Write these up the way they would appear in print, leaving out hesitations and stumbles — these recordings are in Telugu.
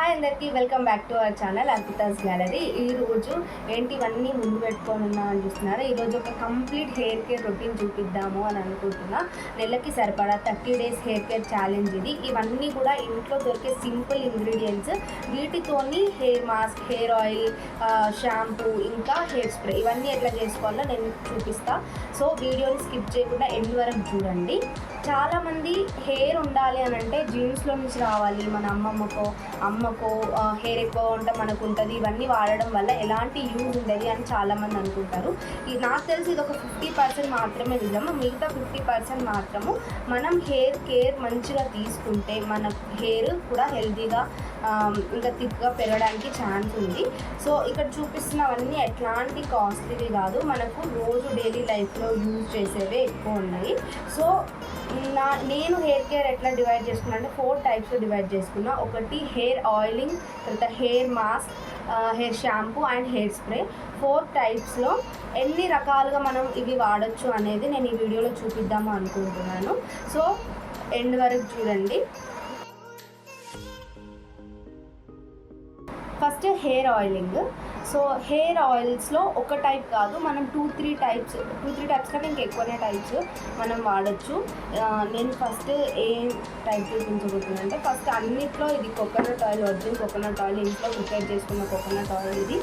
హాయ్ అందరికీ welcome back to our channel Arpita's gallery. ఈరోజు ఇవన్నీ ముందు పెట్టుకొని ఉన్నా అని చూస్తున్నారు. ఈరోజు ఒక కంప్లీట్ హెయిర్ కేర్ రొటీన్ చూపిద్దాము అని అనుకుంటున్నా. నెలకి సరిపడా 30 డేస్ హెయిర్ కేర్ ఛాలెంజ్ ఇది. ఇవన్నీ కూడా ఇంట్లో దొరికే సింపుల్ ఇంగ్రీడియంట్స్. వీటితోని hair mask, hair oil, shampoo, ఇంకా హెయిర్ స్ప్రే ఇవన్నీ ఎట్లా చేసుకోవాలో నేను చూపిస్తా. సో వీడియోని స్కిప్ చేయకుండా ఎండ్ వరకు చూడండి. చాలామంది హెయిర్ ఉండాలి అని అంటే జీన్స్లో నుంచి రావాలి, మన అమ్మకో హెయిర్ ఎక్కువ ఉంటే మనకు ఉంటుంది, ఇవన్నీ వాడడం వల్ల ఎలాంటి యూజ్ ఉండదు అని చాలామంది అనుకుంటారు. నాకు తెలిసి ఇది ఒక 50% మాత్రమే నిజం. మిగతా 50% మాత్రము మనం హెయిర్ కేర్ మంచిగా తీసుకుంటే మన హెయిర్ కూడా హెల్తీగా ఇంకా థిక్గా పెరగడానికి ఛాన్స్ ఉంది. సో ఇక్కడ చూపిస్తున్నవన్నీ ఎట్లాంటి కాస్ట్లీవి కాదు, మనకు రోజు డైలీ లైఫ్లో యూజ్ చేసేవే ఎక్కువ ఉన్నాయి. సో నేను హెయిర్ కేర్ ఎట్లా డివైడ్ చేసుకున్నా అంటే 4 టైప్స్లో డివైడ్ చేసుకున్నా. ఒకటి హెయిర్ ఆయిలింగ్, తర్వాత hair mask, hair shampoo and hair spray. 4 టైప్స్లో ఎన్ని రకాలుగా మనం ఇవి వాడచ్చు అనేది నేను ఈ వీడియోలో చూపిద్దాము అనుకుంటున్నాను. సో ఎండ్ వరకు చూడండి. First hair oiling. So hair ఆయిల్స్లో ఒక టైప్ కాదు, మనం 2-3 టైప్స్ కన్నా ఇంకా ఎక్కువనే టైప్స్ మనం వాడచ్చు. నేను ఫస్ట్ ఏ టైప్ చూపించబోతున్నాను అంటే, ఫస్ట్ అన్నిట్లో ఇది coconut oil, original coconut oil, ఇంట్లో ప్రిపేర్ చేసుకున్న కోకోనట్ ఆయిల్ ఇది.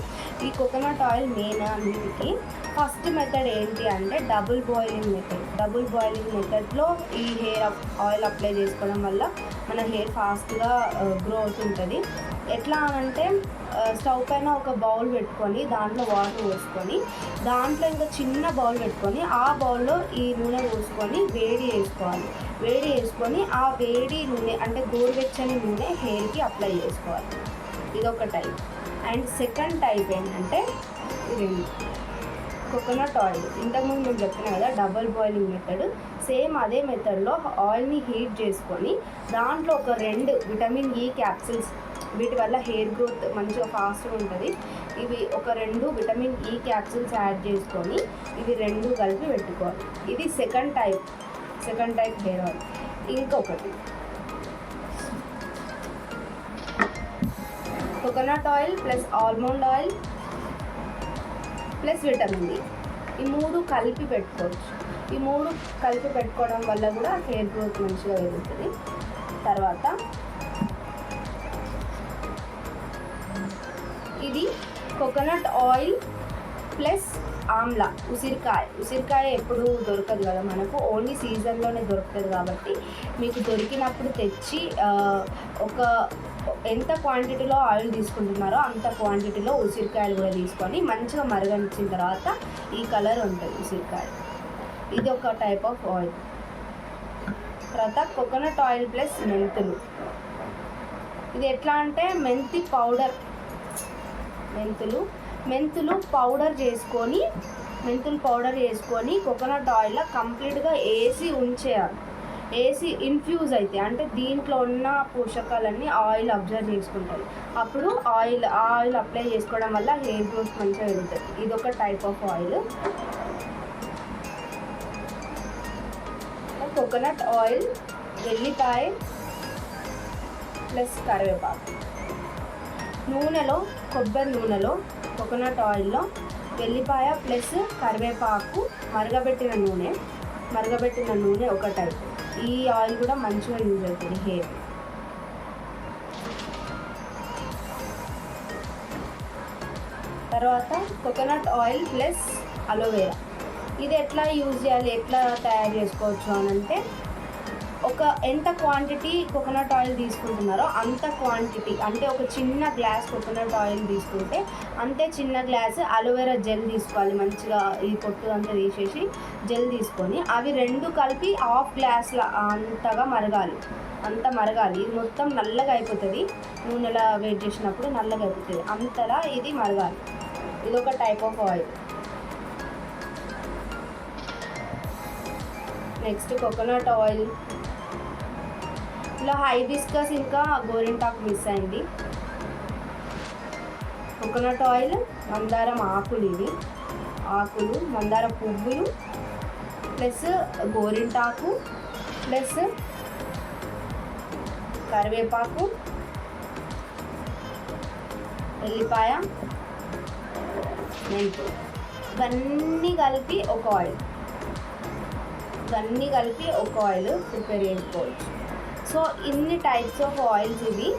ఈ కోకోనట్ ఆయిల్ మెయిన్ అన్నిటికీ. ఫస్ట్ మెథడ్ ఏంటి అంటే double boiling method. Double boiling మెథడ్లో ఈ హెయిర్ ఆయిల్ అప్లై చేసుకోవడం వల్ల మన హెయిర్ ఫాస్ట్గా గ్రో అవుతుంటుంది. ఎట్లా అంటే స్టవ్ పైన ఒక బౌల్ పెట్టుకొని దాంట్లో వాటర్ పోసుకొని, దాంట్లో ఇంకా చిన్న బౌల్ పెట్టుకొని ఆ బౌల్లో ఈ నూనె పోసుకొని వేడి చేసుకొని ఆ వేడి నూనె అంటే గోరువెచ్చని నూనె హెయిర్కి అప్లై చేసుకోవాలి. ఇదొక టైప్. అండ్ సెకండ్ టైప్ ఏంటంటే ఇది కోకోనట్ ఆయిల్. ఇంతకుముందు నేను చెప్పిన కదా డబుల్ బాయిలింగ్ మెథడ్, సేమ్ అదే మెథడ్లో ఆయిల్ని హీట్ చేసుకొని దాంట్లో ఒక 2 విటమిన్ ఈ క్యాప్సిల్స్, వీటి వల్ల హెయిర్ గ్రోత్ మంచిగా ఫాస్ట్గా ఉంటుంది. ఇవి ఒక 2 విటమిన్ ఈ క్యాప్సిల్స్ యాడ్ చేసుకొని ఇవి 2 కలిపి పెట్టుకోవాలి. ఇది సెకండ్ టైప్ హెయిర్ ఆయిల్. ఇంకొకటి coconut oil plus almond oil plus vitamin E, ఈ 3 కలిపి పెట్టుకోవచ్చు. ఈ 3 కలిపి పెట్టుకోవడం వల్ల కూడా హెయిర్ గ్రోత్ మంచిగా పెరుగుతుంది. తర్వాత ఇది కోకోనట్ ఆయిల్ ప్లస్ ఆమ్లా, ఉసిరికాయ ఎప్పుడు దొరకదు కదా మనకు, ఓన్లీ సీజన్లోనే దొరుకుతుంది. కాబట్టి మీకు దొరికినప్పుడు తెచ్చి ఒక ఎంత క్వాంటిటీలో ఆయిల్ తీసుకుంటున్నారో అంత క్వాంటిటీలో ఉసిరికాయలు కూడా తీసుకొని మంచిగా మరగనిచ్చిన తర్వాత ఈ కలర్ ఉంటుంది ఉసిరికాయ. ఇది ఒక టైప్ ఆఫ్ ఆయిల్. తర్వాత కోకోనట్ ఆయిల్ ప్లస్ మెంతులు. ఇది ఎట్లా అంటే మెంతులు పౌడర్ చేసుకొని కోకోనట్ ఆయిల్లో కంప్లీట్గా వేసి ఇన్ఫ్యూజ్ అయితే, అంటే దీంట్లో ఉన్న పోషకాలన్నీ ఆయిల్ అబ్జర్వ్ చేసుకుంటుంది. అప్పుడు ఆయిల్ అప్లై చేసుకోవడం వల్ల హెయిర్ గ్రోత్ మంచిగా పెరుగుతుంది. ఇదొక type of oil. Coconut oil, వెల్లిపాయ ప్లస్ కరివేపాకు. కొబ్బరి నూనెలో కోకోనట్ ఆయిల్లో వెల్లిపాయ ప్లస్ కరివేపాకు, మరగబెట్టిన నూనె ఒక టైప్. ఈ ఆయిల్ కూడా మంచిగా యూజ్ అవుతుంది హెయిర్. తర్వాత కోకోనట్ ఆయిల్ ప్లస్ అలోవెరా. ఇది ఎట్లా యూజ్ చేయాలి, ఎట్లా తయారు చేసుకోవచ్చు అని అంటే, ఎంత క్వాంటిటీ కోకోనట్ ఆయిల్ తీసుకుంటున్నారో అంత క్వాంటిటీ, అంటే ఒక చిన్న గ్లాస్ కోకోనట్ ఆయిల్ తీసుకుంటే అంతే చిన్న గ్లాస్ అలోవెరా జెల్ తీసుకోవాలి. మంచిగా ఈ పొట్టు అంతా తీసేసి జెల్ తీసుకొని అవి 2 కలిపి హాఫ్ గ్లాస్ల అంతగా మరగాలి. ఇది మొత్తం నల్లగా అయిపోతుంది, నూనెలా వేడి చేసినప్పుడు నల్లగా అయిపోతుంది, అంతలా ఇది మరగాలి. ఇదొక type of oil. Next coconut oil, ఇలా హైబిస్కస్ ఇంకా గోరింటాకు మిస్ అయింది. కోకోనట్ ఆయిల్, మందారం ఆకులు, ఇవి మందార పువ్వులు ప్లస్ గోరింటాకు ప్లస్ కరివేపాకు ఎల్లిపాయ, మెంతులు, ఇవన్నీ కలిపి ఒక ఆయిల్ ప్రిపేర్ చేసుకోవచ్చు. సో ఇన్ని టైప్స్ ఆఫ్ ఆయిల్స్ ఇవి.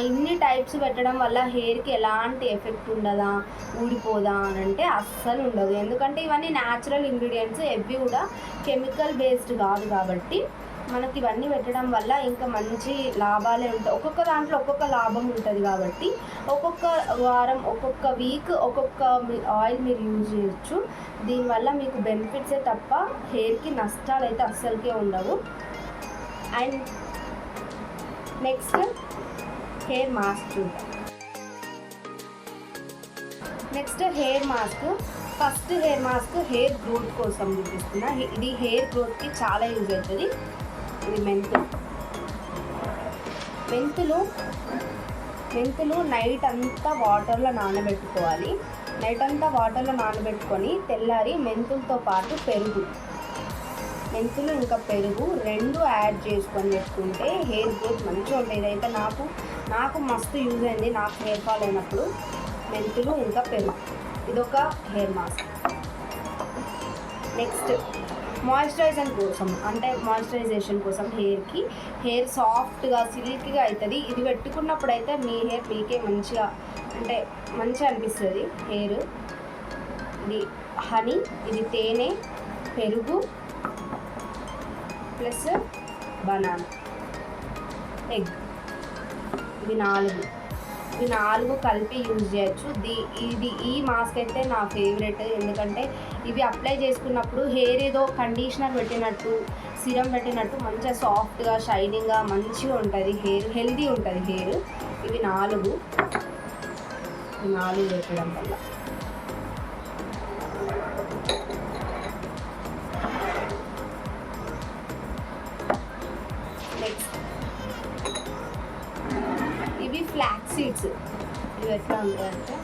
ఇన్ని టైప్స్ పెట్టడం వల్ల హెయిర్కి ఎలాంటి ఎఫెక్ట్ ఉండదా, ఊడిపోదా అని అంటే అస్సలు ఉండదు. ఎందుకంటే ఇవన్నీ న్యాచురల్ ఇంగ్రీడియంట్స్, ఎవ్వి కూడా కెమికల్ బేస్డ్ కాదు కాబట్టి మనకి ఇవన్నీ పెట్టడం వల్ల ఇంకా మంచి లాభాలే ఉంటాయి. ఒక్కొక్క దాంట్లో ఒక్కొక్క లాభం ఉంటుంది కాబట్టి ఒక్కొక్క వారం, ఒక్కొక్క వీక్ ఒక్కొక్క ఆయిల్ మీరు యూజ్ చేయొచ్చు. దీనివల్ల మీకు బెనిఫిట్సే తప్ప హెయిర్కి నష్టాలు అయితే అస్సలకే ఉండవు. అండ్ నెక్స్ట్ హెయిర్ మాస్క్ చూద్దాం. Next hair mask. First hair mask hair growth కోసం చూపిస్తున్నా. ఇది హెయిర్ గ్రోత్కి చాలా యూజ్ అవుతుంది. ఇది మెంతులు నైట్ అంతా వాటర్లో నానబెట్టుకోవాలి. నైట్ అంతా వాటర్లో నానబెట్టుకొని తెల్లారి మెంతులతో పాటు మెంతులు ఇంకా పెరుగు 2 యాడ్ చేసుకొని పెట్టుకుంటే హెయిర్ గ్రోత్ మంచిగా ఉంటుంది. ఇదైతే నాకు మస్తు యూజ్ అయింది. నాకు హెయిర్ ఫాల్ అయినప్పుడు మెంతులు ఇంకా పెరుగు, ఇదొక హెయిర్ మాస్క్. నెక్స్ట్ మాయిశ్చరైజేషన్ కోసం హెయిర్ సాఫ్ట్గా సిల్కీగా అవుతుంది. ఇది పెట్టుకున్నప్పుడు అయితే మీ హెయిర్ మీకే మంచిగా అనిపిస్తుంది హెయిర్. ఇది హనీ, ఇది తేనె, పెరుగు ప్లస్ బనానా, ఎగ్, ఇవి 4 కలిపి యూజ్ చేయొచ్చు. ఈ మాస్క్ అయితే నా ఫేవరెట్. ఎందుకంటే ఇవి అప్లై చేసుకున్నప్పుడు హెయిర్ ఏదో కండిషనర్ పెట్టినట్టు, సిరం పెట్టినట్టు మంచిగా సాఫ్ట్గా షైనింగ్గా మంచిగా ఉంటుంది హెయిర్, హెల్దీ ఉంటుంది హెయిర్. ఇవి 4 పెట్టడం వల్ల. నెక్స్ట్ ఇవి ఫ్లాక్స్ సీడ్స్. ఇవి ఎట్లా ఉంటాయంటే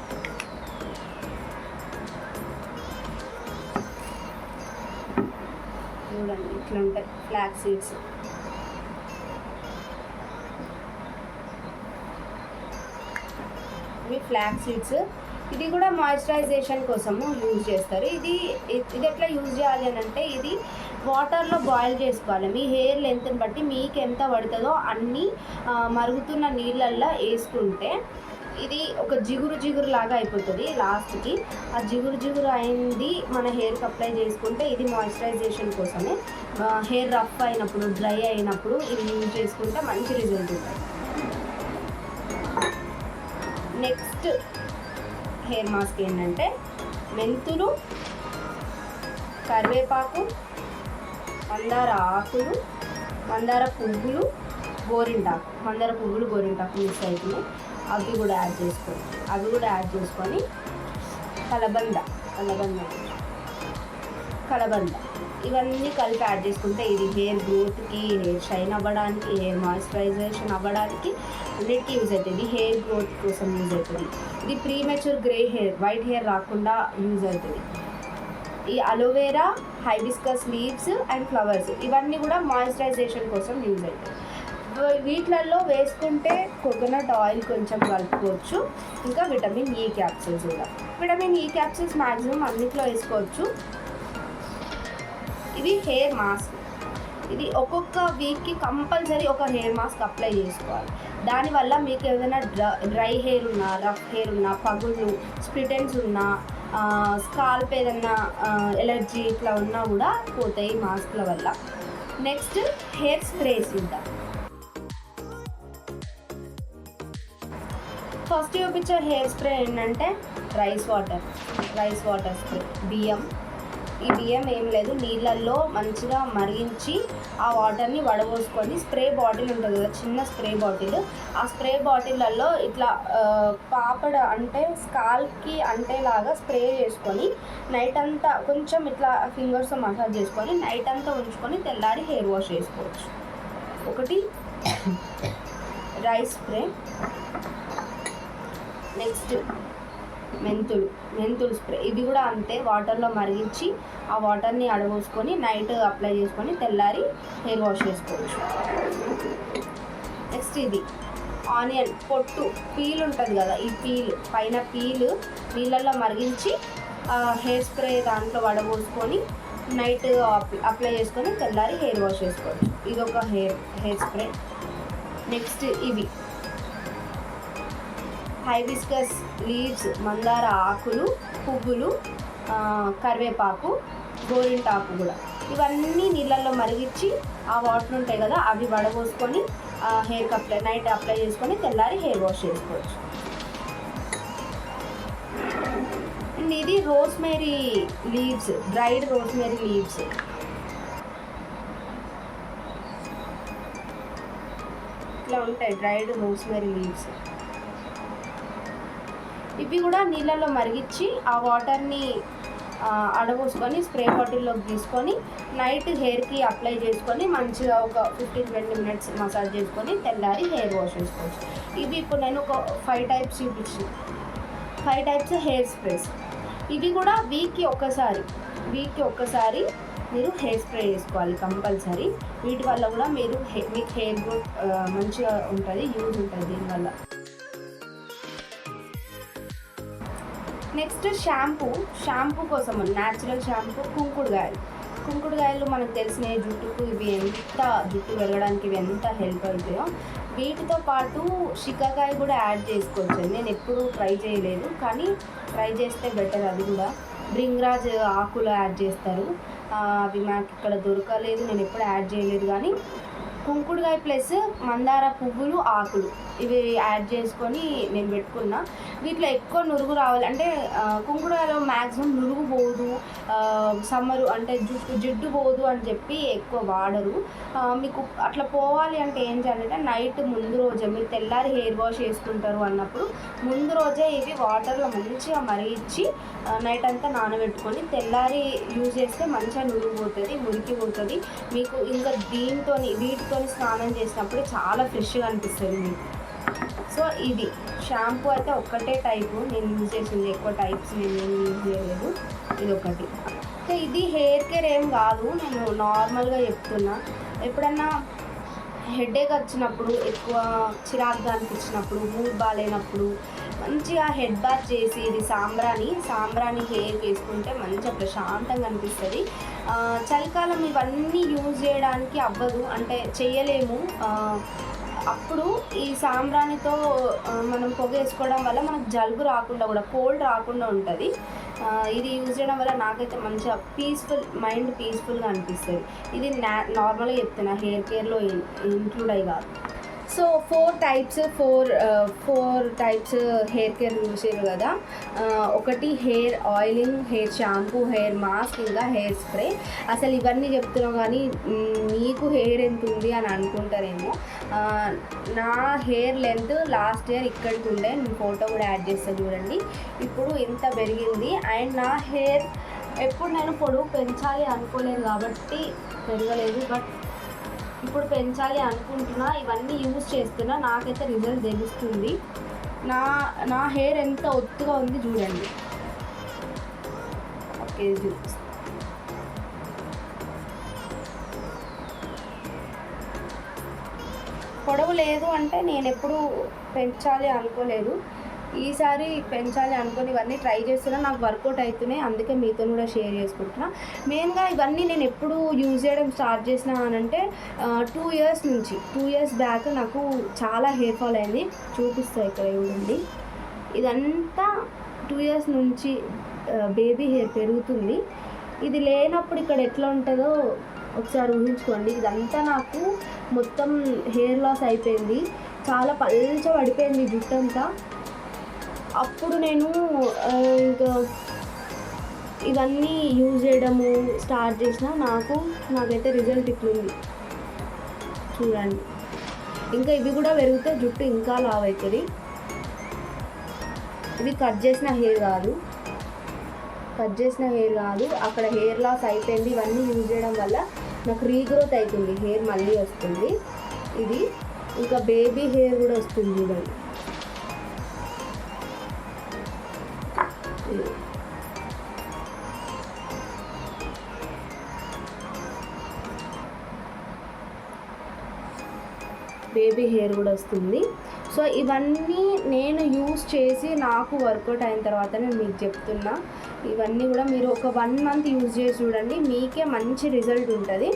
చూడండి, ఇట్లా ఉంటాయి ఫ్లాక్స్ సీడ్స్. ఇవి ఫ్లాక్స్ సీడ్స్. ఇది కూడా మాయిశ్చరైజేషన్ కోసము యూజ్ చేస్తారు. ఇది ఎట్లా యూజ్ చేయాలి అని అంటే, ఇది వాటర్లో బాయిల్ చేసుకోవాలి. మీ హెయిర్ లెంత్ని బట్టి మీకు ఎంత పడుతుందో అన్నీ మరుగుతున్న నీళ్ళల్లో వేసుకుంటే ఇది ఒక జిగురు లాగా అయిపోతుంది. లాస్ట్కి ఆ జిగురు అయింది మన హెయిర్కి అప్లై చేసుకుంటే ఇది మాయిశ్చరైజేషన్ కోసమే. హెయిర్ రఫ్ అయినప్పుడు, డ్రై అయినప్పుడు ఇది యూజ్ చేసుకుంటే మంచి రిజల్ట్ ఉంటుంది. నెక్స్ట్ హెయిర్ మాస్క్ ఏంటంటే మెంతులు, కరివేపాకు, మందార ఆకులు, మందార పువ్వులు, గోరింటాకు మిక్స్ అవుతున్నాయి. అవి కూడా యాడ్ చేసుకొని కలబంద ఇవన్నీ కలిపి యాడ్ చేసుకుంటే ఇది హెయిర్ గ్రోత్కి, హెయిర్ షైన్ అవ్వడానికి, హెయిర్ మాయిశ్చరైజేషన్ అవ్వడానికి అన్నిటికీ యూజ్ అవుతుంది. హెయిర్ గ్రోత్ కోసం యూజ్ అవుతుంది. ఇది premature grey hair, white hair రాకుండా యూజ్ అవుతుంది. ఈ aloe vera, hibiscus leaves and flowers ఇవన్నీ కూడా మాయిశ్చరైజేషన్ కోసం యూజ్ అవుతాయి. వీటిలలో వేసుకుంటే కోకోనట్ ఆయిల్ కొంచెం కలుపుకోవచ్చు. ఇంకా విటమిన్ ఈ క్యాప్సూల్స్ కూడా. విటమిన్ ఈ క్యాప్సూల్స్ మ్యాక్సిమం అన్నిట్లో వేసుకోవచ్చు. ఇది హెయిర్ మాస్క్. ఇది ఒక్కొక్క వీక్కి కంపల్సరీ ఒక హెయిర్ మాస్క్ అప్లై చేసుకోవాలి. దానివల్ల మీకు ఏదైనా డ్రై హెయిర్ ఉన్నా, రఫ్ హెయిర్ ఉన్నా, పగుళ్ళు, స్ప్లిట్ ఎండ్స్ ఉన్నా, స్కాల్ప్ ఏదన్నా ఎలర్జీ ఇట్లా ఉన్నా కూడా పోతాయి మాస్క్ల వల్ల. నెక్స్ట్ హెయిర్ స్ప్రేస్ చూద్దాం. ఫస్ట్ చూపించే హెయిర్ స్ప్రే ఏంటంటే రైస్ వాటర్ స్ప్రే. ఈ బియ్యం ఏం లేదు, నీళ్ళల్లో మంచిగా మరిగించి ఆ వాటర్ని వడబోసుకొని స్ప్రే బాటిల్ ఉంటుంది కదా, చిన్న స్ప్రే బాటిల్, ఆ స్ప్రే బాటిళ్ళల్లో ఇట్లా పాపడ అంటే స్కాల్ప్కి అంటేలాగా స్ప్రే చేసుకొని నైట్ అంతా కొంచెం ఇట్లా ఫింగర్స్తో మసాజ్ చేసుకొని నైట్ అంతా ఉంచుకొని తెల్లారి హెయిర్ వాష్ చేసుకోవచ్చు. ఒకటి రైస్ స్ప్రే. నెక్స్ట్ మెంతులు స్ప్రే. ఇది కూడా అంతే, వాటర్లో మరిగించి ఆ వాటర్ని అడబోసుకొని నైట్ అప్లై చేసుకొని తెల్లారి హెయిర్ వాష్ చేసుకోవచ్చు. నెక్స్ట్ ఇది ఆనియన్ పొట్టు పీల్ ఉంటుంది కదా, ఈ పైన పీల్ నీళ్ళల్లో మరిగించి హెయిర్ స్ప్రే దాంట్లో వడబోసుకొని నైట్ అప్లై చేసుకొని తెల్లారి హెయిర్ వాష్ చేసుకోవచ్చు. ఇది ఒక హెయిర్ స్ప్రే. నెక్స్ట్ ఇవి హైబిస్కస్ లీవ్స్, మందార ఆకులు, పువ్వులు, కరివేపాకు, గోరింటాకు కూడా ఇవన్నీ నీళ్ళల్లో మరిగించి ఆ వాటర్ ఉంటాయి కదా అవి వడబోసుకొని హెయిర్కి నైట్ అప్లై చేసుకొని తెల్లారి హెయిర్ వాష్ చేసుకోవచ్చు. అండ్ ఇది rosemary leaves, dried rosemary leaves. ఇట్లా ఉంటాయి డ్రైడ్ రోస్మేరీ లీవ్స్. ఇవి కూడా నీళ్ళల్లో మరిగించి ఆ వాటర్ని అడబోసుకొని స్ప్రే బాటిల్లోకి తీసుకొని నైట్ హెయిర్కి అప్లై చేసుకొని మంచిగా ఒక 15-20 మినిట్స్ మసాజ్ చేసుకొని తెల్లారి హెయిర్ వాష్ చేసుకోవచ్చు. ఇవి ఇప్పుడు నేను ఒక 5 టైప్స్ చూపించిన 5 టైప్స్ హెయిర్ స్ప్రేస్. ఇవి కూడా వీక్కి ఒక్కసారి మీరు హెయిర్ స్ప్రే చేసుకోవాలి కంపల్సరీ. వీటి వల్ల కూడా మీకు హెయిర్ గ్రోత్ మంచిగా ఉంటుంది, యూజ్ ఉంటుంది దీనివల్ల. నెక్స్ట్ షాంపూ కోసం న్యాచురల్ షాంపూ కుంకుడుగాయలు మనకు తెలిసిన జుట్టుకు జుట్టు పెరగడానికి ఇవి ఎంత హెల్ప్ అవుతాయో. వీటితో పాటు షికాకాయ కూడా యాడ్ చేసుకోవచ్చు. నేను ఎప్పుడూ ట్రై చేయలేదు, కానీ ట్రై చేస్తే బెటర్. అది కూడా బ్రింగ్రాజ్ ఆకులు యాడ్ చేస్తారు, అవి నాకు ఇక్కడ దొరకలేదు, నేను ఎప్పుడు యాడ్ చేయలేదు. కానీ కుంకుడుగాయ ప్లస్ మందార పువ్వులు, ఆకులు ఇవి యాడ్ చేసుకొని నేను పెట్టుకున్నా. వీటిలో ఎక్కువ నురుగు రావాలి అంటే కుంకుడుగాయలో మ్యాక్సిమం నురుగు పోదు, సమ్మరు అంటే జిడ్డు పోదు అని చెప్పి ఎక్కువ వాడరు. మీకు అట్లా పోవాలి అంటే ఏం చేయాలంటే నైట్ ముందు రోజే మీరు తెల్లారి హెయిర్ వాష్ చేసుకుంటారు అన్నప్పుడు ముందు రోజే ఇవి వాటర్లో మంచిగా మరిగించి నైట్ అంతా నానబెట్టుకొని తెల్లారి యూజ్ చేస్తే మంచిగా నురుగు పోతుంది, మురికి పోతుంది మీకు. ఇంకా వీటితో స్నానం చేసినప్పుడు చాలా ఫ్రెష్గా అనిపిస్తుంది మీకు. సో ఇది షాంపూ అయితే ఒక్కటే టైపు నేను యూజ్ చేసింది, ఎక్కువ టైప్స్ నేను యూజ్ చేయలేదు. ఇది ఒకటి. సో ఇది హెయిర్ కేర్ ఏం కాదు, నేను నార్మల్గా చెప్తున్నా. ఎప్పుడన్నా హెడేక్ వచ్చినప్పుడు, ఎక్కువ చిరాకుగా అనిపించినప్పుడు, మూడ్ బాగాలేనప్పుడు మంచిగా హెడ్ బాత్ చేసి ఇది సాంబ్రాణి హెయిర్ వేసుకుంటే మంచిగా ప్రశాంతంగా అనిపిస్తుంది. చలికాలం ఇవన్నీ యూజ్ చేయడానికి అవ్వదు అంటే చేయలేము. అప్పుడు ఈ సాంబ్రాణితో మనం పొగ వేసుకోవడం వల్ల మనకు జలుబు రాకుండా కూడా కోల్డ్ రాకుండా ఉంటుంది. ఇది యూజ్ చేయడం వల్ల నాకైతే మంచిగా మైండ్ పీస్ఫుల్గా అనిపిస్తుంది. ఇది నార్మల్గా చెప్తున్నా, హెయిర్ కేర్లో ఇంక్లూడ్ అయ్యి కాదు. సో 4 టైప్స్ హెయిర్ కేర్ చూసారు కదా. ఒకటి hair oiling, hair shampoo, hair mask, ఇంకా హెయిర్ స్ప్రే. అసలు ఇవన్నీ చెప్తున్నావు కానీ నీకు హెయిర్ ఎంత ఉంది అని అనుకుంటారేమో. నా హెయిర్ లెంత్ లాస్ట్ ఇయర్ ఇక్కడికి ఉండే, నేను ఫోటో కూడా యాడ్ చేస్తాను చూడండి. ఇప్పుడు ఇంత పెరిగింది. అండ్ నా హెయిర్ ఎప్పుడు నేను పొడవు పెంచాలి అనుకోలేదు కాబట్టి పెరగలేదు, బట్ ఇప్పుడు పెంచాలి అనుకుంటున్నా. ఇవన్నీ యూజ్ చేస్తున్నా, నాకైతే రిజల్ట్ తెలుస్తుంది. నా హెయిర్ ఎంత ఒత్తుగా ఉంది చూడండి. ఓకే, పొడవు లేదు అంటే నేను ఎప్పుడు పెంచాలి అనుకోలేదు, ఈసారి పెంచాలి అనుకుని ఇవన్నీ ట్రై చేస్తున్నా. నాకు వర్కౌట్ అవుతున్నాయి, అందుకే మీతో కూడా షేర్ చేసుకుంటున్నా. మెయిన్గా ఇవన్నీ నేను ఎప్పుడు యూజ్ చేయడం స్టార్ట్ చేసినా అనంటే 2 ఇయర్స్ బ్యాక్ నాకు చాలా హెయిర్ ఫాల్ అయింది. చూపిస్తాయి ఇక్కడ చూడండి. ఇదంతా 2 ఇయర్స్ నుంచి బేబీ హెయిర్ పెరుగుతుంది. ఇది లేనప్పుడు ఇక్కడ ఎట్లా ఉంటుందో ఒకసారి ఊహించుకోండి. ఇదంతా నాకు మొత్తం హెయిర్ లాస్ అయిపోయింది, చాలా పల్చ పడిపోయింది జుట్టు అంతా. అప్పుడు నేను ఇంకా ఇవన్నీ యూజ్ చేయడము స్టార్ట్ చేసిన, నాకైతే రిజల్ట్ ఇట్లుంది చూడండి. ఇంకా ఇవి కూడా పెరిగితే జుట్టు ఇంకా లావ్ అవుతుంది. ఇవి కట్ చేసిన హెయిర్ కాదు, అక్కడ హెయిర్ లాస్ అయిపోయింది. ఇవన్నీ యూజ్ చేయడం వల్ల నాకు రీగ్రోత్ అవుతుంది, హెయిర్ మళ్ళీ వస్తుంది. ఇది ఇంకా బేబీ హెయిర్ కూడా వస్తుంది చూడండి. బేబీ హెయిర్ కూడా వస్తుంది. సో ఇవన్నీ నేను యూస్ చేసి నాకు వర్కౌట్ అయిన తర్వాత నేను మీకు చెప్తున్నా. ఇవన్నీ కూడా మీరు ఒక 1 మంత్ యూజ్ చేసి చూడండి, మీకే మంచి రిజల్ట్ ఉంటుంది.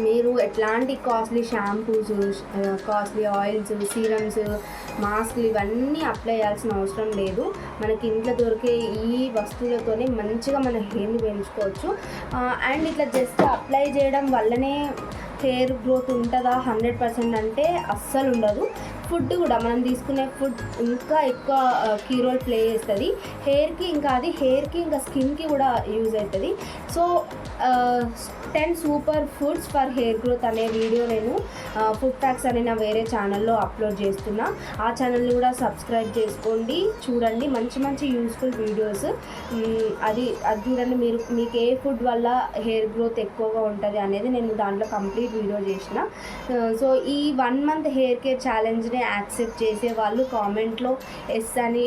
మీరు ఎట్లాంటి costly shampoos, costly oils, serums, మాస్క్లు ఇవన్నీ అప్లై చేయాల్సిన అవసరం లేదు. మనకి ఇంట్లో దొరికే ఈ వస్తువులతోనే మంచిగా మన హెయిర్ని పెంచుకోవచ్చు. అండ్ ఇట్లా జస్ట్ అప్లై చేయడం వల్లనే హెయిర్ గ్రోత్ ఉంటుందా 100% అంటే అస్సలు ఉండదు. ఫుడ్ కూడా మనం తీసుకునే ఫుడ్ ఇంకా ఎక్కువ కీ రోల్ ప్లే చేస్తుంది హెయిర్కి. ఇంకా అది హెయిర్కి ఇంకా స్కిన్కి కూడా యూజ్ అవుతుంది. So 10 super foods for hair growth అనే వీడియో నేను ఫుడ్ ఫ్యాక్ట్స్ అనే నా వేరే ఛానల్లో అప్లోడ్ చేస్తున్నా. ఆ ఛానల్ని కూడా సబ్స్క్రైబ్ చేసుకోండి, చూడండి. మంచి మంచి యూస్ఫుల్ వీడియోస్. అది చూడండి. మీకు ఏ ఫుడ్ వల్ల హెయిర్ గ్రోత్ ఎక్కువగా ఉంటుంది అనేది నేను దాంట్లో కంప్లీట్ వీడియో చేసిన. సో ఈ 1 మంత్ హెయిర్ కేర్ ఛాలెంజ్ని యాక్సెప్ట్ చేసే వాళ్ళు కామెంట్లో ఎస్ అని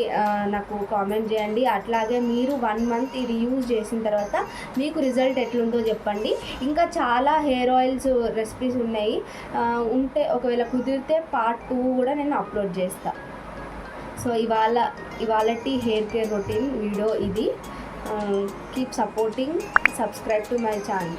నాకు కామెంట్ చేయండి. అట్లాగే మీరు 1 మంత్ ఇది యూజ్ చేసిన తర్వాత మీకు రిజల్ట్ ఎట్లుందో చెప్పండి. ఇంకా చాలా హెయిర్ ఆయిల్స్ రెసిపీస్ ఉన్నాయి. ఉంటే ఒకవేళ కుదిరితే పార్ట్ 2 కూడా నేను అప్లోడ్ చేస్తా. సో ఇవాళటి హెయిర్ కేర్ రొటీన్ వీడియో ఇది. Keep supporting, subscribe to my channel.